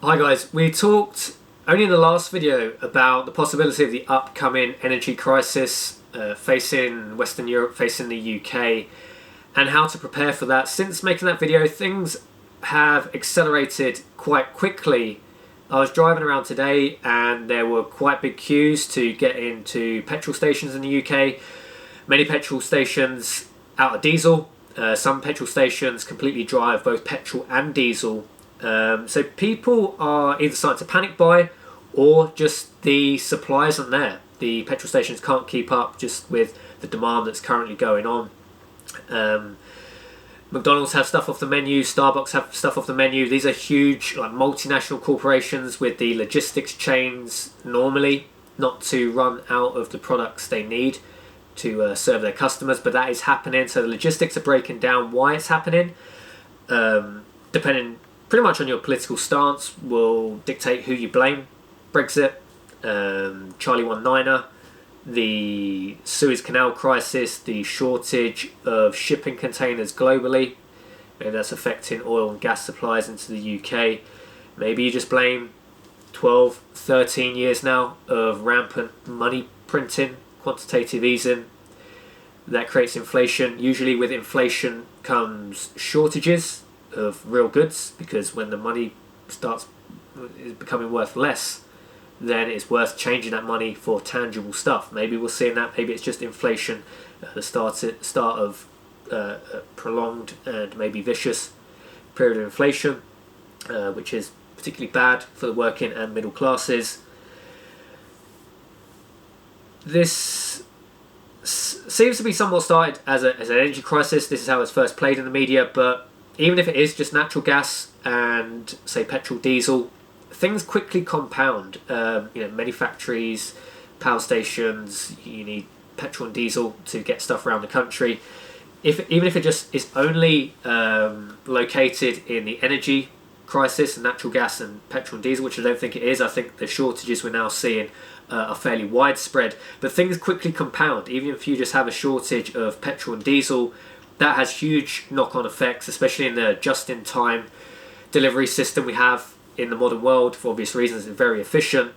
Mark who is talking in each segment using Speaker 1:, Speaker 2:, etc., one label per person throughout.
Speaker 1: Hi guys, we talked only in the last video about the possibility of the upcoming energy crisis facing Western Europe, facing the UK, and how to prepare for that. Since making that video, things have accelerated quite quickly. I was driving around today and there were quite big queues to get into petrol stations in the UK. Many petrol stations out of diesel. Some petrol stations completely drive both petrol and diesel. So people are either starting to panic buy, or just the supply isn't there. The petrol stations can't keep up just with the demand that's currently going on. McDonald's have stuff off the menu, Starbucks have stuff off the menu. These are huge multinational corporations with the logistics chains normally not to run out of the products they need to serve their customers, but that is happening. So the logistics are breaking down. Why it's happening, depending pretty much on your political stance, will dictate who you blame. Brexit, Charlie 19er, the Suez Canal crisis, the shortage of shipping containers globally, and that's affecting oil and gas supplies into the UK. Maybe you just blame 12, 13 years now of rampant money printing, quantitative easing. That creates inflation. Usually with inflation comes shortages of real goods, because when the money starts becoming worth less, then it's worth changing that money for tangible stuff. Maybe we'll see in that. Maybe it's just inflation, the start of a prolonged and maybe vicious period of inflation, which is particularly bad for the working and middle classes. This seems to be somewhat started as an energy crisis. This is how it's first played in the media, but even if it is just natural gas and, say, petrol, diesel, things quickly compound. Many factories, power stations, you need petrol and diesel to get stuff around the country. Even if it just is only located in the energy crisis and natural gas and petrol and diesel, which I don't think it is. I think the shortages we're now seeing are fairly widespread. But things quickly compound. Even if you just have a shortage of petrol and diesel, that has huge knock-on effects, especially in the just-in-time delivery system we have in the modern world. For obvious reasons, it's very efficient.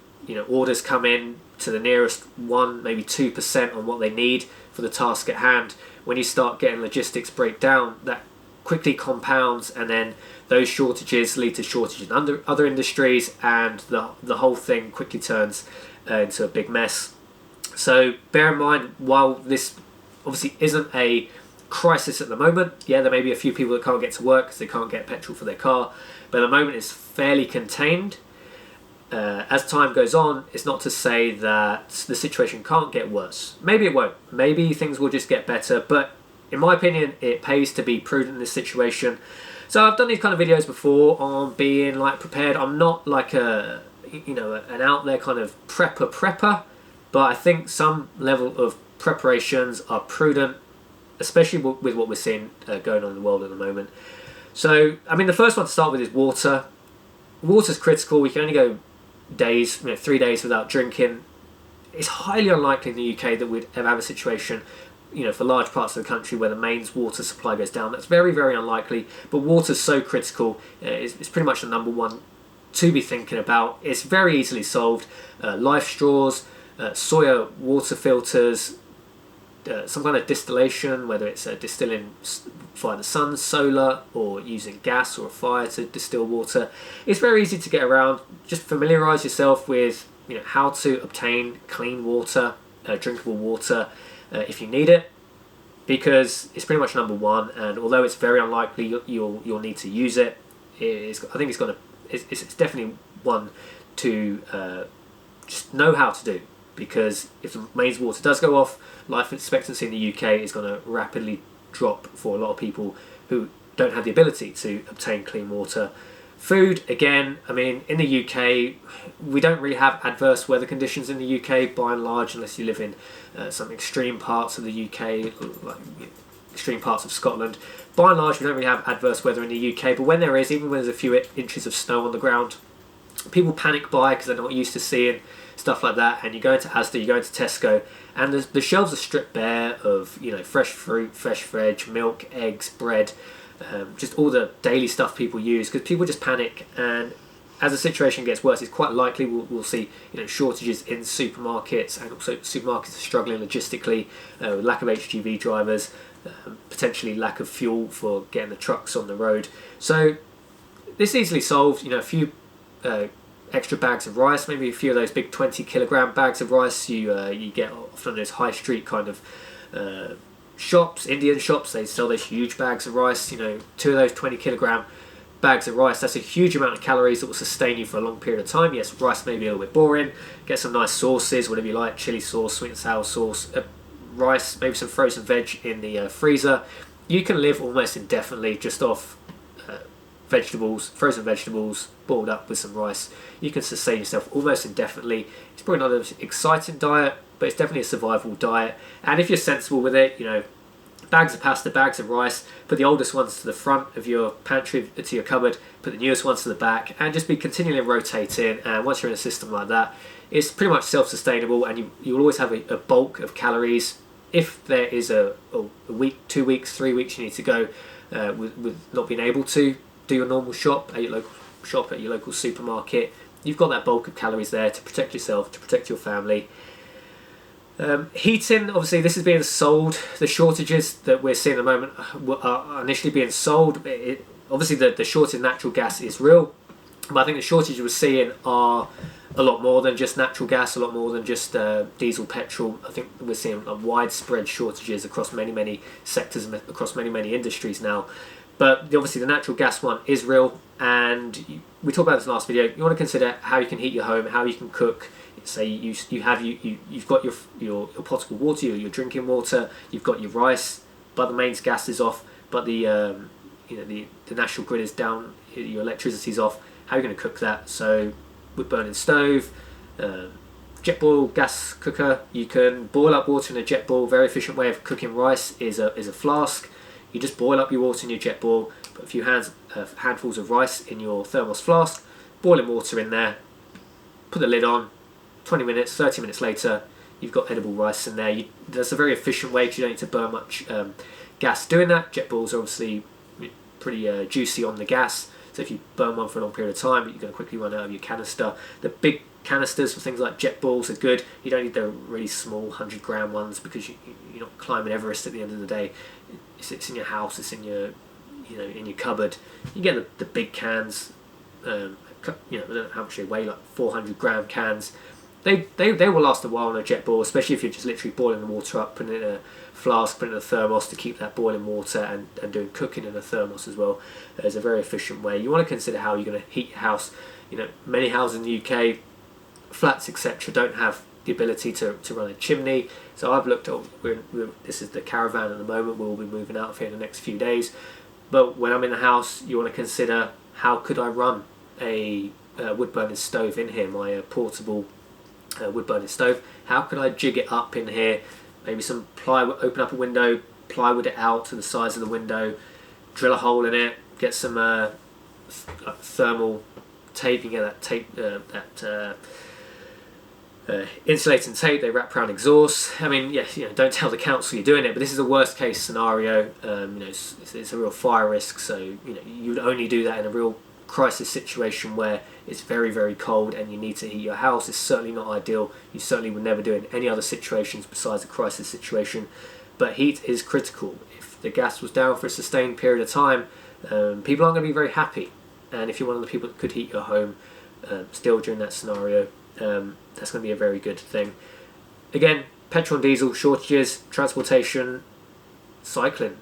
Speaker 1: Orders come in to the nearest 1, maybe 2% on what they need for the task at hand. When you start getting logistics break down, that quickly compounds, and then those shortages lead to shortages in other industries, and the whole thing quickly turns into a big mess. So bear in mind, while this obviously isn't a crisis at the moment, there may be a few people that can't get to work because they can't get petrol for their car, but at the moment it's fairly contained. As time goes on, it's not to say that the situation can't get worse. Maybe it won't. Maybe things will just get better, but in my opinion, it pays to be prudent in this situation. So I've done these kind of videos before on being prepared. I'm not like an out there kind of prepper, but I think some level of preparations are prudent, especially with what we're seeing going on in the world at the moment. So, the first one to start with is water. Water's critical. We can only go days, 3 days without drinking. It's highly unlikely in the UK that we'd ever have a situation, for large parts of the country where the mains water supply goes down. That's very, very unlikely. But water's so critical. It's pretty much the number one to be thinking about. It's very easily solved. Life straws, soya water filters, some kind of distillation, whether it's distilling via the sun, solar, or using gas or a fire to distill water. It's very easy to get around. Just familiarise yourself with how to obtain clean water, drinkable water, if you need it, because it's pretty much number one. And although it's very unlikely you'll need to use it, I think it's definitely one to just know how to do. Because if the mains water does go off, life expectancy in the UK is going to rapidly drop for a lot of people who don't have the ability to obtain clean water. Food, again, in the UK, we don't really have adverse weather conditions in the UK by and large, unless you live in some extreme parts of the UK, like extreme parts of Scotland. By and large, we don't really have adverse weather in the UK, but when there is, even when there's a few inches of snow on the ground, people panic buy because they're not used to seeing stuff like that. And you go into Asda, you go into Tesco, and the shelves are stripped bare of fresh fruit, fresh veg, milk, eggs, bread, just all the daily stuff people use, because people just panic. And as the situation gets worse, it's quite likely we'll see shortages in supermarkets, and also supermarkets are struggling logistically with lack of HGV drivers, potentially lack of fuel for getting the trucks on the road. So this is easily solved. A few extra bags of rice, maybe a few of those big 20-kilogram bags of rice you get often those high street kind of shops, Indian shops. They sell those huge bags of rice. 2 of those 20-kilogram bags of rice, that's a huge amount of calories that will sustain you for a long period of time. Yes, rice may be a little bit boring. Get some nice sauces, whatever you like, chili sauce, sweet and sour sauce, rice, maybe some frozen veg in the freezer. You can live almost indefinitely just off frozen vegetables, boiled up with some rice. You can sustain yourself almost indefinitely. It's probably not an exciting diet, but it's definitely a survival diet. And if you're sensible with it, bags of pasta, bags of rice, put the oldest ones to the front of your pantry, to your cupboard, put the newest ones to the back, and just be continually rotating. And once you're in a system like that, it's pretty much self-sustainable, and you'll always have a bulk of calories. If there is a week, 2 weeks, 3 weeks you need to go with not being able to do your normal shop at your local supermarket, you've got that bulk of calories there to protect yourself, to protect your family. Heating, obviously this is being sold. The shortages that we're seeing at the moment are initially being sold. Obviously the shortage of natural gas is real, but I think the shortages we're seeing are a lot more than just natural gas, a lot more than just diesel, petrol. I think we're seeing widespread shortages across many sectors and across many industries now. But obviously the natural gas one is real, and we talked about this in the last video. You want to consider how you can heat your home, how you can cook. Say you've got your potable water, your drinking water, you've got your rice, but the mains gas is off, but the national grid is down, your electricity's off. How are you going to cook that? So wood burning stove, jet boil gas cooker. You can boil up water in a jet boil. Very efficient way of cooking rice is a flask. You just boil up your water in your jet boil, put a few handfuls of rice in your thermos flask, boiling water in there, put the lid on. 20 minutes, 30 minutes later, you've got edible rice in there. That's a very efficient way because you don't need to burn much gas doing that. Jet boils are obviously pretty juicy on the gas, so if you burn one for a long period of time, you're going to quickly run out of your canister. The big canisters for things like jet boils are good. You don't need the really small 100-gram ones because you're not climbing Everest at the end of the day. It's in your house, it's in your in your cupboard. You get the big cans. I don't know how much they weigh, like 400-gram cans. They will last a while on a jet boil, especially if you're just literally boiling the water up, putting it in a flask, putting it in a thermos to keep that boiling water, and doing cooking in a thermos as well. It's a very efficient way. You want to consider how you're going to heat your house. Many houses in the UK, flats etc., don't have the ability to run a chimney. So I've looked at, this is the caravan at the moment, we'll be moving out of here in the next few days. But when I'm in the house, you want to consider, how could I run a wood burning stove in here, my portable wood burning stove? How could I jig it up in here? Maybe some plywood, open up a window, plywood it out to the size of the window, drill a hole in it, get some thermal tape. You get that tape, insulating tape they wrap around exhaust. I mean, yes, don't tell the council you're doing it, but this is a worst case scenario. It's a real fire risk, so you'd only do that in a real crisis situation where it's very cold and you need to heat your house. It's certainly not ideal. You certainly would never do it in any other situations besides a crisis situation. But heat is critical. If the gas was down for a sustained period of time, people aren't going to be very happy. And if you're one of the people that could heat your home still during that scenario, that's going to be a very good thing. Again, petrol and diesel shortages, transportation, cycling,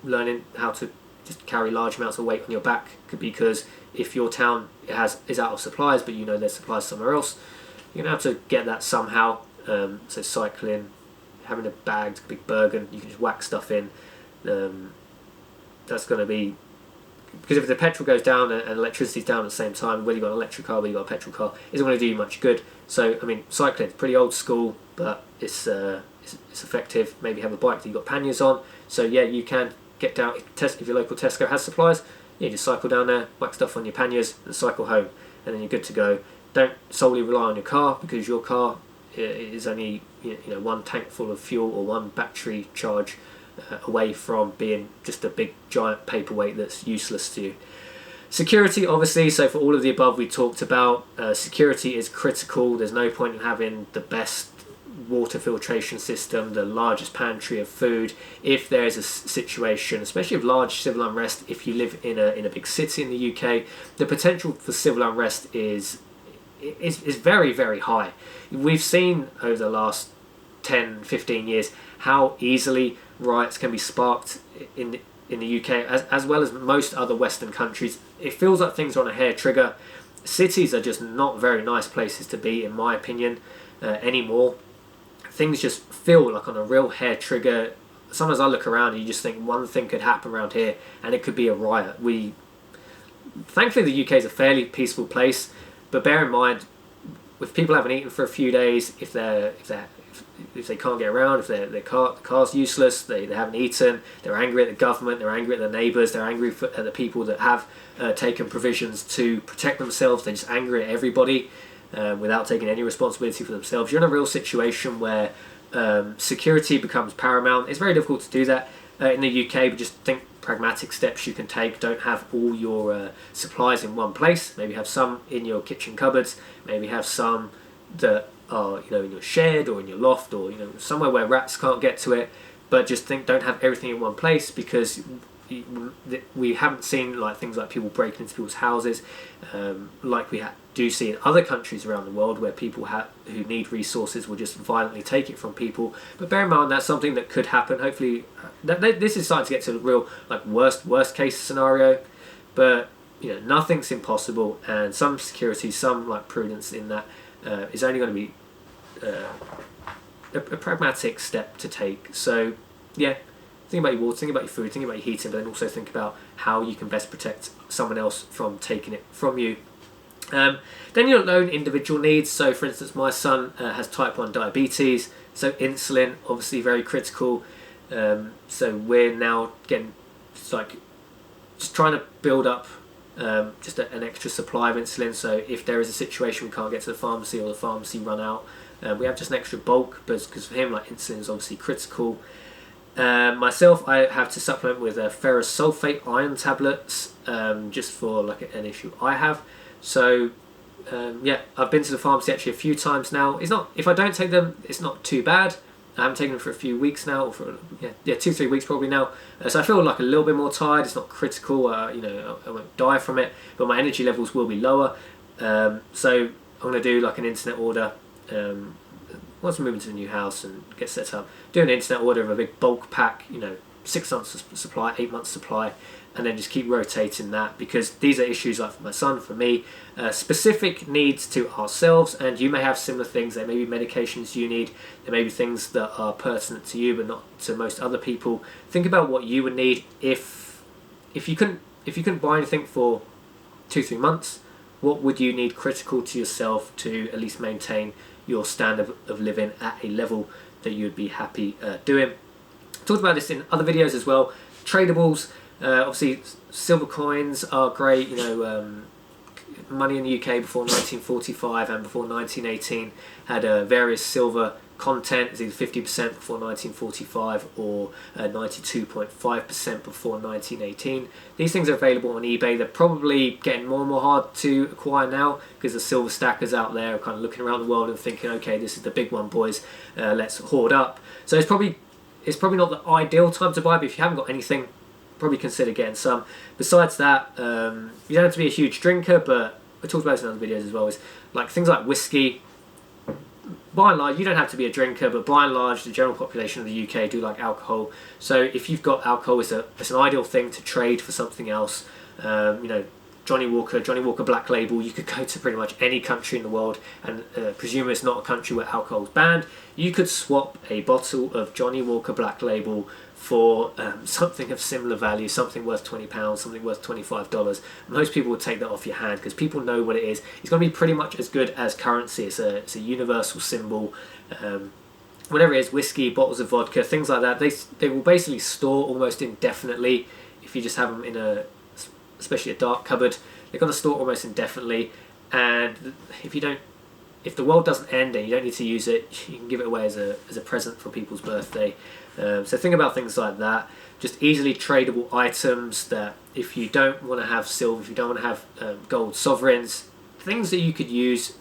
Speaker 1: learning how to just carry large amounts of weight on your back, because if your town is out of supplies, but there's supplies somewhere else, you're going to have to get that somehow. So cycling, having a bagged big Bergen, you can just whack stuff in. That's going to be, because if the petrol goes down and electricity's down at the same time, whether you've got an electric car, whether you've got a petrol car, isn't going to do you much good. So, I mean, cycling, pretty old school, but it's effective. Maybe have a bike that you've got panniers on. So, yeah, you can get down, if your local Tesco has supplies, you just cycle down there, whack stuff on your panniers, and cycle home. and then you're good to go. Don't solely rely on your car, because your car is only one tank full of fuel or one battery charge away from being just a big giant paperweight that's useless to you. Security, obviously, so for all of the above we talked about, security is critical. There's no point in having the best water filtration system, the largest pantry of food, if there's a situation, especially of large civil unrest. If you live in a big city in the UK, the potential for civil unrest is very, very high. We've seen over the last 10-15 years how easily riots can be sparked in the UK, as well as most other Western countries. It feels like things are on a hair trigger. Cities are just not very nice places to be, in my opinion, anymore. Things just feel like on a real hair trigger. Sometimes I look around and you just think one thing could happen around here and it could be a riot. Thankfully the UK is a fairly peaceful place, but bear in mind, if people haven't eaten for a few days, if they can't get around, if the car's useless, they haven't eaten, they're angry at the government, they're angry at their neighbours, they're angry at the people that have taken provisions to protect themselves, they're just angry at everybody without taking any responsibility for themselves. You're in a real situation where security becomes paramount. It's very difficult to do that in the UK, but just think pragmatic steps you can take. Don't have all your supplies in one place. Maybe have some in your kitchen cupboards, maybe have some that are in your shed or in your loft, or somewhere where rats can't get to it. But just don't have everything in one place, because we haven't seen things like people breaking into people's houses, like we do see in other countries around the world, where people who need resources will just violently take it from people. But bear in mind, that's something that could happen. Hopefully, this is starting to get to the real worst case scenario. But nothing's impossible, and some security, some prudence in that is only going to be a pragmatic step to take. So yeah, think about your water, think about your food, think about your heating, but then also think about how you can best protect someone else from taking it from you. Then your own individual needs. So for instance, my son has type 1 diabetes, so insulin obviously very critical. So we're now getting just trying to build up just an extra supply of insulin, so if there is a situation we can't get to the pharmacy or the pharmacy run out, we have just an extra bulk, because for him insulin is obviously critical. Myself, I have to supplement with ferrous sulfate iron tablets, just for an issue I have. So I've been to the pharmacy actually a few times now. If I don't take them, it's not too bad. I haven't taken them for a few weeks now, or for 2-3 weeks probably now. So I feel a little bit more tired. It's not critical. I won't die from it, but my energy levels will be lower. So I'm going to do an internet order. Once we move into the new house and get set up, do an internet order of a big bulk pack, 6 months supply, 8 months supply, and then just keep rotating that, because these are issues for my son, for me, specific needs to ourselves, and you may have similar things. There may be medications you need, there may be things that are pertinent to you but not to most other people. Think about what you would need if you couldn't buy anything for 2-3 months. What would you need critical to yourself to at least maintain your standard of living at a level that you'd be happy doing? Talked about this in other videos as well. Tradables, obviously silver coins are great. Money in the UK before 1945 and before 1918 had various silver content. It's either 50% before 1945 or 92.5% before 1918. These things are available on eBay. They're probably getting more and more hard to acquire now, because the silver stackers out there are kind of looking around the world and thinking, okay, this is the big one, boys, let's hoard up. So it's probably not the ideal time to buy, but if you haven't got anything, probably consider getting some. Besides that, you don't have to be a huge drinker, but we talked about this in other videos as well, is things like whiskey. By and large, you don't have to be a drinker, but by and large, the general population of the UK do like alcohol. So if you've got alcohol, it's an ideal thing to trade for something else. Johnny Walker Black Label, you could go to pretty much any country in the world, and presume it's not a country where alcohol is banned. You could swap a bottle of Johnny Walker Black Label for something of similar value, something worth £20, something worth $25. Most people would take that off your hand, because people know what it is. It's going to be pretty much as good as currency. It's a universal symbol. Whatever it is, whiskey, bottles of vodka, things like that, they will basically store almost indefinitely if you just have them in especially a dark cupboard. They're going to store almost indefinitely. And if the world doesn't end and you don't need to use it, you can give it away as a present for people's birthday. So think about things like that. Just easily tradable items that if you don't want to have silver, if you don't want to have gold sovereigns, things that you could use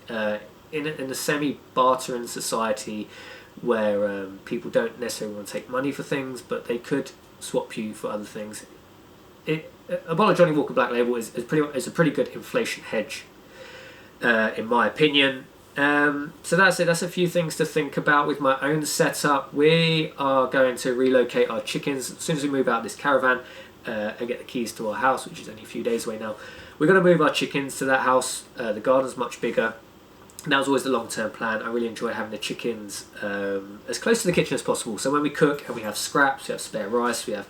Speaker 1: in a semi-bartering society where people don't necessarily want to take money for things, but they could swap you for other things. A bottle of Johnnie Walker Black Label is a pretty good inflation hedge, in my opinion. So that's it. That's a few things to think about with my own setup. We are going to relocate our chickens as soon as we move out of this caravan and get the keys to our house, which is only a few days away now. We're going to move our chickens to that house. The garden's much bigger. And that was always the long-term plan. I really enjoy having the chickens as close to the kitchen as possible. So when we cook and we have scraps, we have spare rice, we have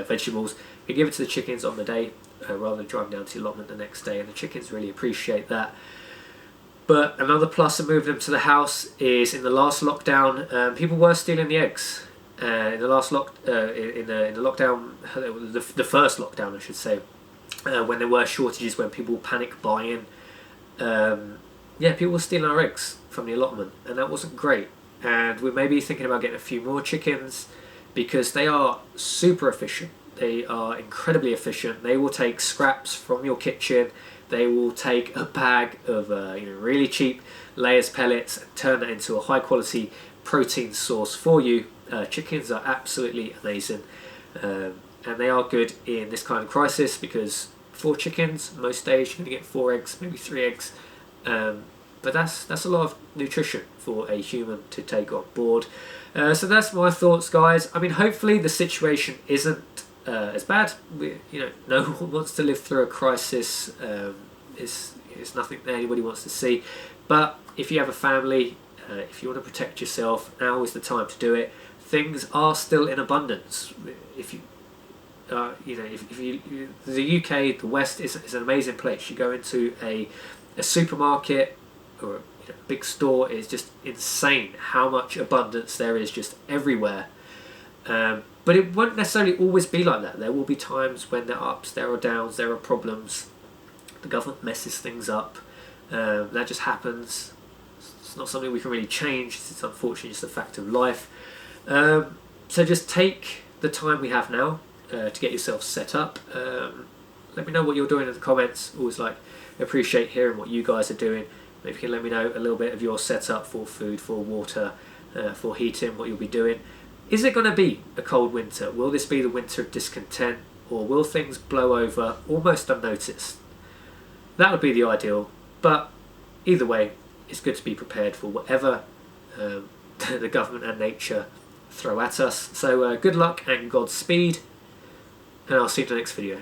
Speaker 1: vegetables, we give it to the chickens on the day rather than driving down to the allotment the next day. And the chickens really appreciate that. But another plus of moving them to the house is in the last lockdown, people were stealing the eggs. In the last in the lockdown, the first lockdown, I should say, when there were shortages, when people panic buying. People were stealing our eggs from the allotment, and that wasn't great. And we're maybe thinking about getting a few more chickens because they are super efficient. They are incredibly efficient. They will take scraps from your kitchen. They will take a bag of really cheap Layers pellets and turn that into a high quality protein source for you. Chickens are absolutely amazing, and they are good in this kind of crisis because 4 chickens most days you're going to get 4 eggs, maybe 3 eggs. But that's a lot of nutrition for a human to take on board. So that's my thoughts, guys. I mean, hopefully the situation isn't as bad. No one wants to live through a crisis. It's nothing that anybody wants to see. But if you have a family, if you want to protect yourself, now is the time to do it. Things are still in abundance. If you the UK, the West is an amazing place. You go into a supermarket or a big store, it's just insane how much abundance there is just everywhere. But it won't necessarily always be like that. There will be times when there are ups, there are downs, there are problems. The government messes things up. That just happens. It's not something we can really change. It's unfortunately just a fact of life. So just take the time we have now to get yourself set up. Let me know what you're doing in the comments. Always appreciate hearing what you guys are doing. Maybe you can let me know a little bit of your setup for food, for water, for heating, what you'll be doing. Is it going to be a cold winter? Will this be the winter of discontent, or will things blow over almost unnoticed? That would be the ideal, but either way, it's good to be prepared for whatever the government and nature throw at us. So good luck and Godspeed, and I'll see you in the next video.